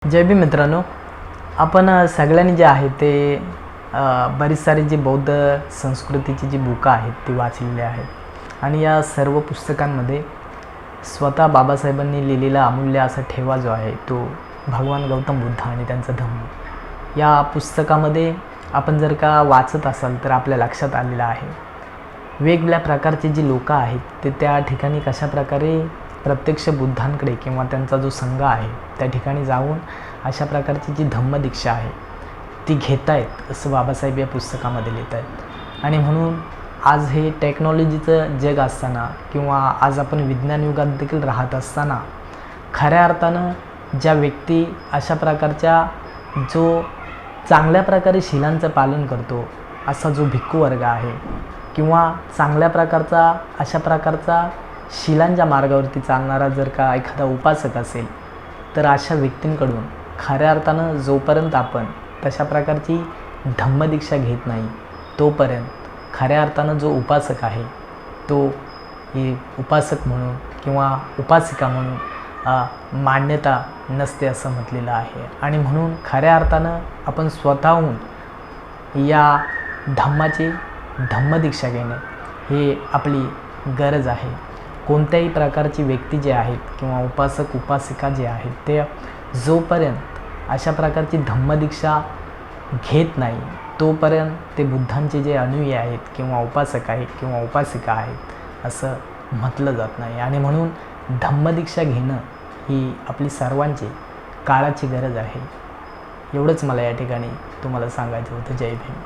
जय भीम मित्रांनो, आपण सगळ्यांनी जे आहे ते बरीच सारी जी बौद्ध संस्कृतीची जी बुकं आहेत ती वाचलेली आहेत आणि या सर्व पुस्तकांमध्ये स्वतः बाबासाहेबांनी लिहिलेला अमूल्य असा ठेवा जो आहे तो भगवान गौतम बुद्ध आणि त्यांचा धम्म या पुस्तकामध्ये आपण जर का वाचत असाल तर आपल्या लक्षात आलेलं आहे वेगवेगळ्या प्रकारचे जी लोक आहेत ते त्या ठिकाणी कशा प्रकारे प्रत्यक्ष बुद्धांकडे किंवा त्यांचा जो संघ आहे त्या ठिकाणी जाऊन अशा प्रकारची जी धम्मदीक्षा आहे ती घेत आहेत असं बाबासाहेब या पुस्तकामध्ये लिहित आहेत। आणि म्हणून आज हे टेक्नॉलॉजीचं जग असताना किंवा आज आपण विज्ञान युगात देखील राहत असताना खऱ्या अर्थानं ज्या व्यक्ती अशा प्रकारच्या जो चांगल्या प्रकारे शिलांचं पालन करतो असा जो भिक्खू वर्ग आहे किंवा चांगल्या प्रकारचा अशा प्रकारचा शिलांच्या मार्गावरती चालणारा जर का एखादा उपासक असेल तर अशा व्यक्तींकडून खऱ्या अर्थानं जोपर्यंत आपण तशा प्रकारची धम्मदीक्षा घेत नाही तोपर्यंत खऱ्या अर्थानं जो उपासक आहे तो ही उपासक म्हणून किंवा उपासिका म्हणून मान्यता नसते असं म्हटलेलं आहे। आणि म्हणून खऱ्या अर्थानं आपण स्वतःहून या धम्माची धम्मदीक्षा घेणे हे आपली गरज आहे। कोणत्याही प्रकारची व्यक्ती जे आहेत किंवा उपासक उपासिका जे आहेत ते जोपर्यंत अशा प्रकारची धम्मदीक्षा घेत नाही तोपर्यंत ते बुद्धांचे जे अनुयायी आहेत किंवा उपासक आहेत किंवा उपासिका आहेत असं म्हटलं जात नाही। आणि म्हणून धम्मदीक्षा घेणं ही आपली सर्वांची काळाची गरज आहे। एवढंच मला या ठिकाणी तुम्हाला सांगायचं होतं। जय भीम।